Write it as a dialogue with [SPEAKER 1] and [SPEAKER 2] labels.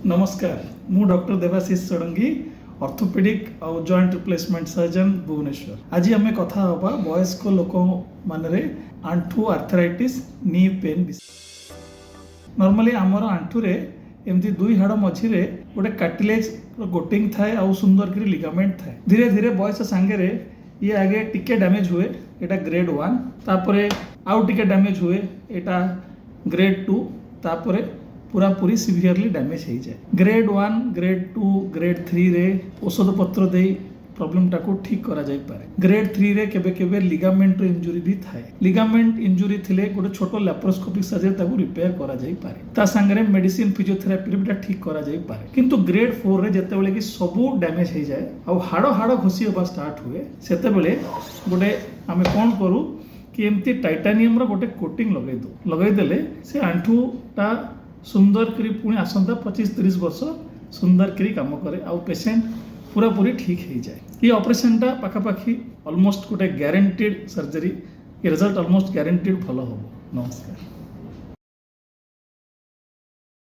[SPEAKER 1] नमस्कार मु doctor Debashish Sarangi orthopaedic और जॉइंट रिप्लेसमेंट सर्जन भुवनेश्वर। आज आम कथा हवा वयस्क लोक मानरे आंठू आर्थराइटिस नी पेन। नॉर्मली आमर आंठू रे एमती दुई हाड़ मझिरे गोटे कार्टिलेज गोटिंग थाए आउ सुंदर करी लिगामेंट थाए। धीरे धीरे बयस सांगे ये आगे टिके डैमेज हुए एटा ग्रेड 1 तापरे आउ टिके डैमेज हुए एटा ग्रेड 2 तापरे पूरा पूरी सिवियरली डैमेज हो जाए। ग्रेड 1 ग्रेड 2 ग्रेड 3 रे औषध पत्र दे प्रॉब्लम टाको ठीक करा जाई पारे। ग्रेड 3 रे केबे केबे लिगामेंट इंजुरी भी थाए। लिगामेंट इंजुरी थिले गोटे छोटो लैप्रोस्कोपिक सर्जरी ताको रिपेयर करा जाई पारे। ता संगे मेडिसिन फिजियोथेरापी भी ठीक करा जाई पारे। किंतु ग्रेड 4 रे जते बेले कि सबु डैमेज हो जाए आ हाड़ हाड़ घोसी होबा स्टार्ट हुए सेते बेले गोटे आमे कोन करू कि एमती टाइटानियम रो गोटे कोटिंग लगै देले से आंठूटा सुंदर करी पुणी आसंता 25-30 वर्ष सुंदर करी काम करे आउ पेशेंट पूरा पूरी ठीक हो जाए। ये ऑपरेशन टा पाखापाखि ऑलमोस्ट गोटे ग्यारंटेड सर्जरी। ये रिजल्ट ऑलमोस्ट ग्यारंटेड भल हो। नमस्कार।